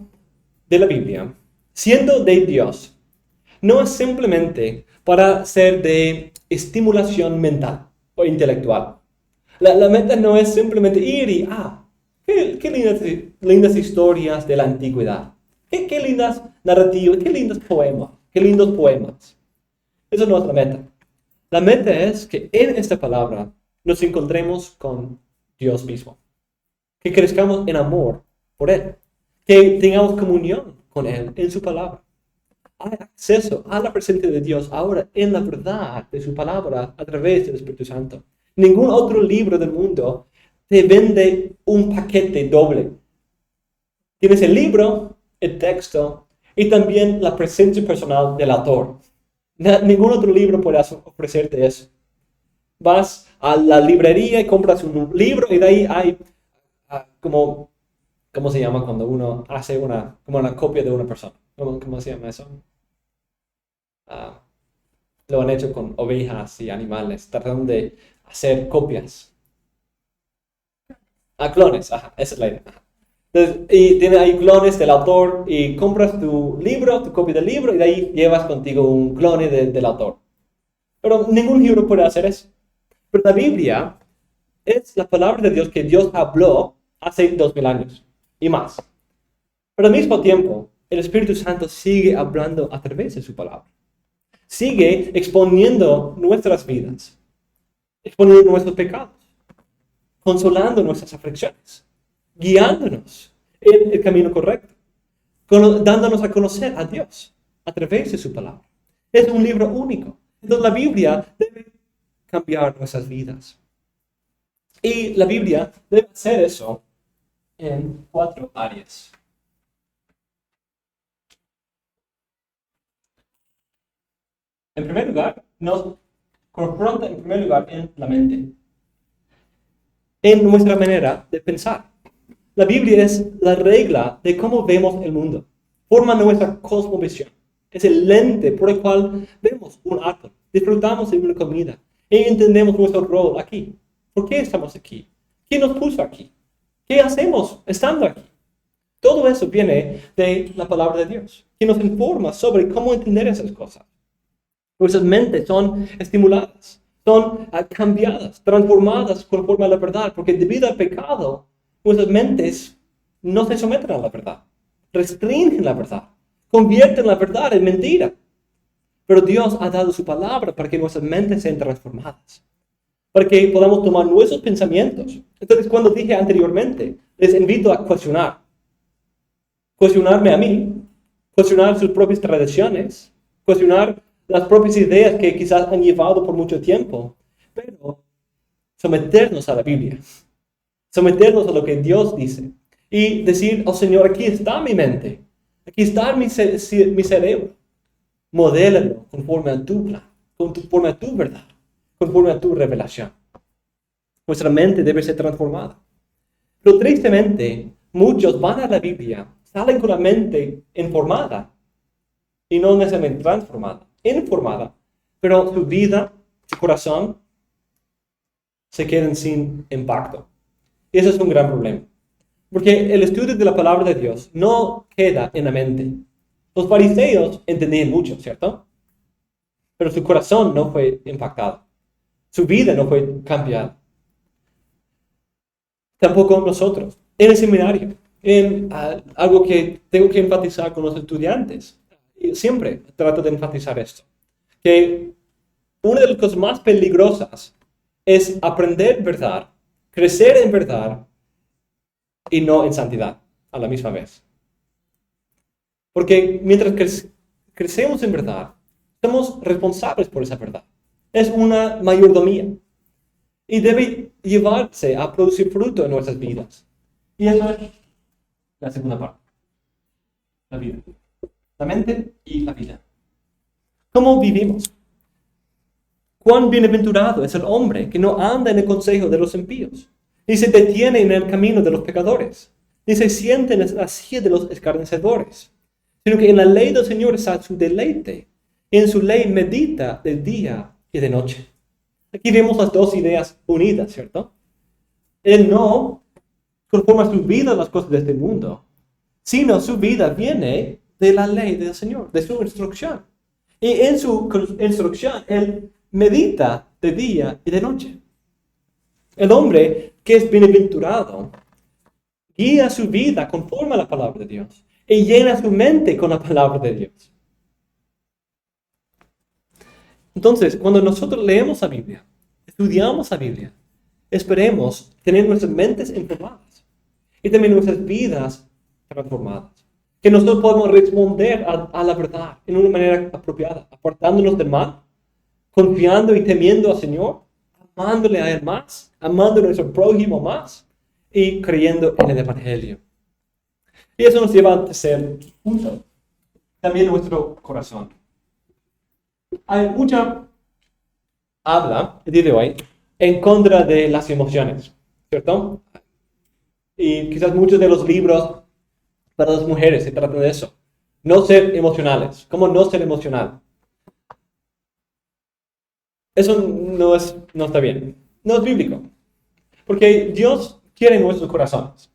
de la Biblia, siendo de Dios, no es simplemente para ser de estimulación mental o intelectual. La meta no es simplemente ir y, qué lindas historias de la antigüedad. Qué lindas narrativas, qué lindos poemas. qué lindos poemas. Eso no es la meta. La meta es que en esta palabra nos encontremos con Dios mismo. Que crezcamos en amor por Él. Que tengamos comunión con Él en su palabra. Hay acceso a la presencia de Dios ahora en la verdad de su palabra a través del Espíritu Santo. Ningún otro libro del mundo te vende un paquete doble. Tienes el libro, el texto y también la presencia personal del autor. Ningún otro libro puede ofrecerte eso. Vas a la librería y compras un libro y de ahí hay ¿cómo se llama cuando uno hace una copia de una persona? ¿Cómo se llama eso? Lo han hecho con ovejas y animales, tratando de hacer copias. Clones, esa es la idea. Entonces, y tiene ahí clones del autor y compras tu libro, tu copia del libro y de ahí llevas contigo un clone del autor. Pero ningún libro puede hacer eso. Pero la Biblia es la palabra de Dios que Dios habló hace 2000 años y más. Pero al mismo tiempo, el Espíritu Santo sigue hablando a través de su palabra. Sigue exponiendo nuestras vidas, exponiendo nuestros pecados, consolando nuestras aflicciones, guiándonos en el camino correcto, dándonos a conocer a Dios a través de su palabra. Es un libro único. Entonces la Biblia debe cambiar nuestras vidas. Y la Biblia debe hacer eso en 4 áreas. En primer lugar, nos confronta en la mente, en nuestra manera de pensar. La Biblia es la regla de cómo vemos el mundo, forma nuestra cosmovisión. Es el lente por el cual vemos un árbol, disfrutamos de una comida y entendemos nuestro rol aquí. ¿Por qué estamos aquí? ¿Quién nos puso aquí? ¿Qué hacemos estando aquí? Todo eso viene de la palabra de Dios, que nos informa sobre cómo entender esas cosas. Nuestras mentes son estimuladas, son cambiadas, transformadas conforme a la verdad, porque debido al pecado, nuestras mentes no se someten a la verdad, restringen la verdad, convierten la verdad en mentira. Pero Dios ha dado su palabra para que nuestras mentes sean transformadas, para que podamos tomar nuestros pensamientos. Entonces, cuando dije anteriormente, les invito a cuestionarme a mí, cuestionar sus propias tradiciones, cuestionar las propias ideas que quizás han llevado por mucho tiempo, pero someternos a la Biblia, someternos a lo que Dios dice y decir, oh Señor, aquí está mi mente, aquí está mi cerebro, modélalo conforme a tu plan, conforme a tu verdad, conforme a tu revelación. Nuestra mente debe ser transformada. Pero tristemente, muchos van a la Biblia, salen con la mente informada y no necesariamente transformada, informada, pero su vida, su corazón, se quedan sin impacto. Y ese es un gran problema. Porque el estudio de la palabra de Dios no queda en la mente. Los fariseos entendían mucho, ¿cierto? Pero su corazón no fue impactado. Su vida no fue cambiada. Tampoco nosotros. En el seminario, algo que tengo que enfatizar con los estudiantes. Y siempre trato de enfatizar esto. Que una de las cosas más peligrosas es aprender verdad, crecer en verdad y no en santidad a la misma vez. Porque mientras crecemos en verdad, somos responsables por esa verdad. Es una mayordomía. Y debe llevarse a producir fruto en nuestras vidas. Y eso es la segunda parte. La vida. La mente y la vida. ¿Cómo vivimos? Cuán bienaventurado es el hombre que no anda en el consejo de los impíos, ni se detiene en el camino de los pecadores, ni se siente en la silla de los escarnecedores, sino que en la ley del Señor está su deleite, y en su ley medita de día y de noche. Aquí vemos las dos ideas unidas, ¿cierto? Él no conforma su vida a las cosas de este mundo, sino su vida viene de la ley del Señor, de su instrucción. Y en su instrucción, él medita de día y de noche. El hombre que es bienaventurado guía su vida conforme a la palabra de Dios y llena su mente con la palabra de Dios. Entonces, cuando nosotros leemos la Biblia, estudiamos la Biblia, esperemos tener nuestras mentes informadas y también nuestras vidas transformadas. Que nosotros podamos responder a la verdad en una manera apropiada, apartándonos del mal, confiando y temiendo al Señor, amándole a Él más, amando a nuestro prójimo más y creyendo en el Evangelio. Y eso nos lleva al tercer punto, también nuestro corazón. Hay mucha habla el día de hoy en contra de las emociones, ¿cierto? Y quizás muchos de los libros para las mujeres se tratan de eso. No ser emocionales. ¿Cómo no ser emocional? Eso no está bien. No es bíblico. Porque Dios quiere nuestros corazones.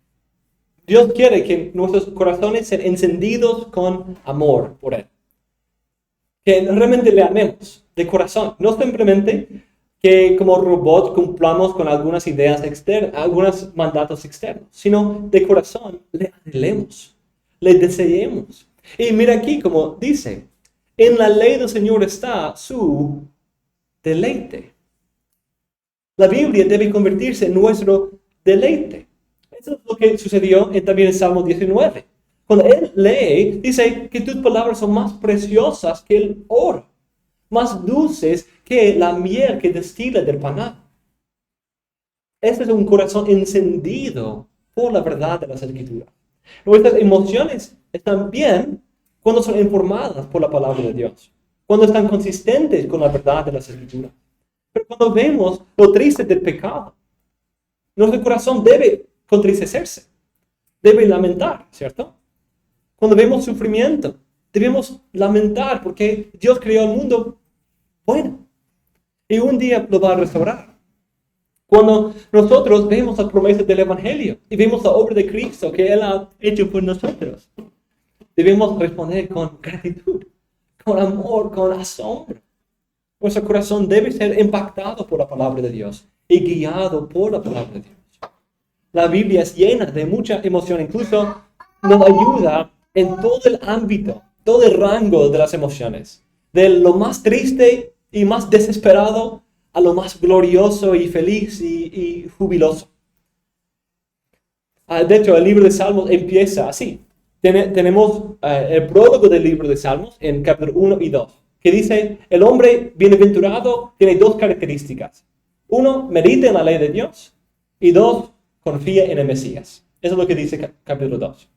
Dios quiere que nuestros corazones sean encendidos con amor por Él. Que realmente le amemos de corazón. No simplemente que como robots cumplamos con algunas ideas externas, algunos mandatos externos, sino de corazón le anhelemos, le deseemos. Y mira aquí como dice, en la ley del Señor está su deleite. La Biblia debe convertirse en nuestro deleite. Eso es lo que sucedió también en Salmo 19. Cuando él lee, dice que tus palabras son más preciosas que el oro, más dulces que la miel que destila del panal. Este es un corazón encendido por la verdad de las Escrituras. Nuestras emociones están bien cuando son informadas por la palabra de Dios, cuando están consistentes con la verdad de las Escrituras. Pero cuando vemos lo triste del pecado, nuestro corazón debe contristecerse, debe lamentar, ¿cierto? Cuando vemos sufrimiento, debemos lamentar porque Dios creó el mundo bueno y un día lo va a restaurar. Cuando nosotros vemos las promesas del Evangelio y vemos la obra de Cristo que Él ha hecho por nosotros, debemos responder con gratitud, con amor, con asombro. Nuestro corazón debe ser impactado por la palabra de Dios y guiado por la palabra de Dios. La Biblia es llena de mucha emoción, incluso nos ayuda en todo el ámbito, todo el rango de las emociones, de lo más triste y más desesperado a lo más glorioso y feliz y jubiloso. De hecho, el libro de Salmos empieza así. Tenemos el prólogo del libro de Salmos en capítulo 1 y 2, que dice, el hombre bienaventurado tiene dos características. Uno, medita en la ley de Dios, y dos, confía en el Mesías. Eso es lo que dice capítulo 2.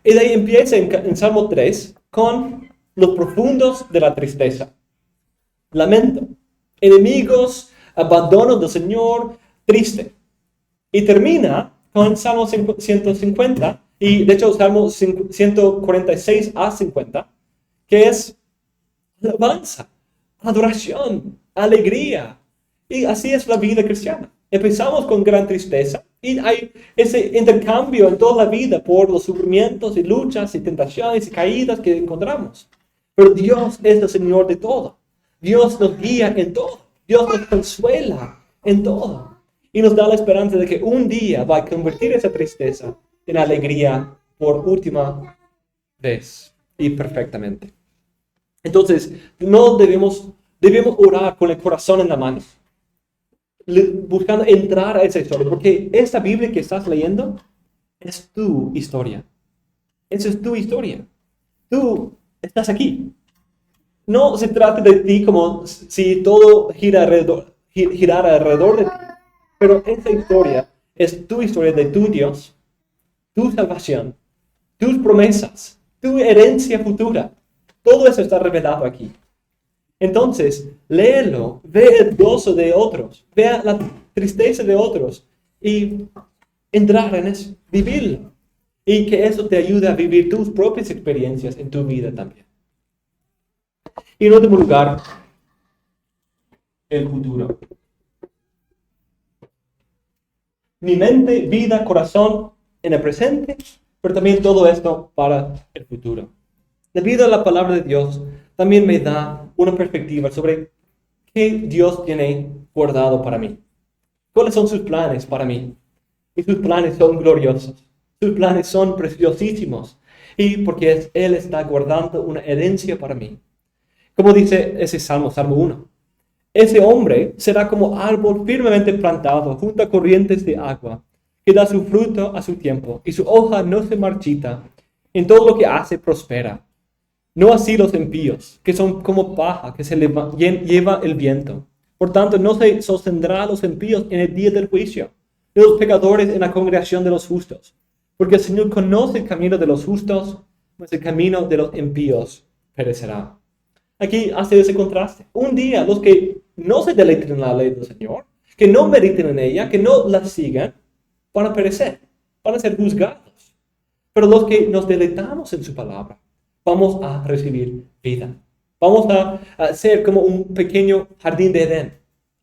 Y de ahí empieza en Salmo 3 con los profundos de la tristeza. Lamento, enemigos, abandono del Señor, triste. Y termina con Salmo 150, y de hecho Salmo 146 a 50, que es alabanza, adoración, alegría. Y así es la vida cristiana. Empezamos con gran tristeza y hay ese intercambio en toda la vida por los sufrimientos y luchas y tentaciones y caídas que encontramos. Pero Dios es el Señor de todo. Dios nos guía en todo. Dios nos consuela en todo. Y nos da la esperanza de que un día va a convertir esa tristeza en alegría por última vez y perfectamente. Entonces, no debemos orar con el corazón en la mano, buscando entrar a esa historia, porque esta Biblia que estás leyendo es tu historia. Esa es tu historia. Tú estás aquí. No se trata de ti como si todo girara alrededor de ti, pero esa historia es tu historia de tu Dios, tu salvación, tus promesas, tu herencia futura. Todo eso está revelado aquí. Entonces, léelo, ve el gozo de otros, vea la tristeza de otros y entrar en eso, vivirlo. Y que eso te ayude a vivir tus propias experiencias en tu vida también. Y en último lugar, el futuro. Mi mente, vida, corazón en el presente, pero también todo esto para el futuro. Debido a la palabra de Dios, también me da una perspectiva sobre qué Dios tiene guardado para mí. ¿Cuáles son sus planes para mí? Y sus planes son gloriosos. Sus planes son preciosísimos. Y porque Él está guardando una herencia para mí. Como dice ese Salmo 1. Ese hombre será como árbol firmemente plantado junto a corrientes de agua, que da su fruto a su tiempo, y su hoja no se marchita. En todo lo que hace prospera. No así los impíos, que son como paja que se lleva el viento. Por tanto, no se sostendrá a los impíos en el día del juicio, ni los pecadores en la congregación de los justos. Porque el Señor conoce el camino de los justos, mas el camino de los impíos perecerá. Aquí hace ese contraste. Un día los que no se deleiten en la ley del Señor, que no mediten en ella, que no la sigan, van a perecer, van a ser juzgados. Pero los que nos deleitamos en su palabra, vamos a recibir vida. Vamos a ser como un pequeño jardín de Edén.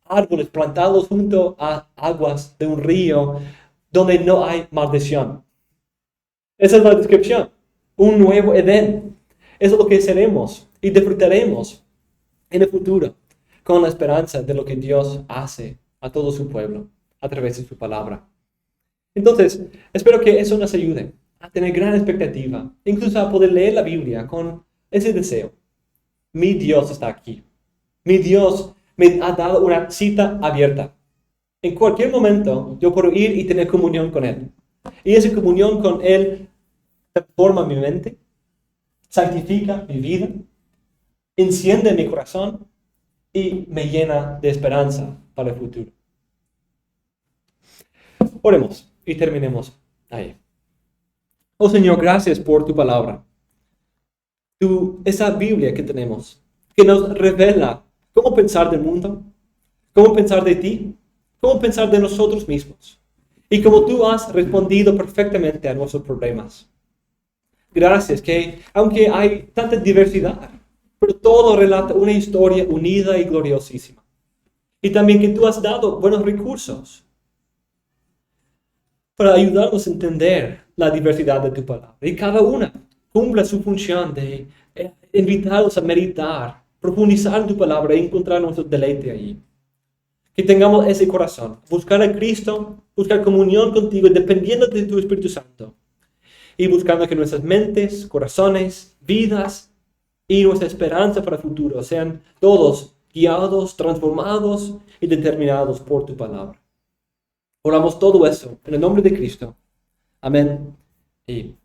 Árboles plantados junto a aguas de un río donde no hay maldición. Esa es la descripción. Un nuevo Edén. Eso es lo que seremos y disfrutaremos en el futuro con la esperanza de lo que Dios hace a todo su pueblo a través de su palabra. Entonces, espero que eso nos ayude a tener gran expectativa, incluso a poder leer la Biblia con ese deseo. Mi Dios está aquí. Mi Dios me ha dado una cita abierta. En cualquier momento yo puedo ir y tener comunión con Él. Y esa comunión con Él transforma mi mente, santifica mi vida, enciende mi corazón y me llena de esperanza para el futuro. Oremos y terminemos ahí. Oh Señor, gracias por tu palabra. Esa Biblia que tenemos, que nos revela cómo pensar del mundo, cómo pensar de ti, cómo pensar de nosotros mismos. Y cómo tú has respondido perfectamente a nuestros problemas. Gracias que, aunque hay tanta diversidad, pero todo relata una historia unida y gloriosísima. Y también que tú has dado buenos recursos para ayudarnos a entender la diversidad de tu palabra. Y cada una cumple su función de invitarnos a meditar, profundizar en tu palabra y encontrar nuestro deleite allí. Que tengamos ese corazón, buscar a Cristo, buscar comunión contigo, dependiendo de tu Espíritu Santo. Y buscando que nuestras mentes, corazones, vidas y nuestra esperanza para el futuro sean todos guiados, transformados y determinados por tu palabra. Oramos todo eso en el nombre de Cristo. Amén y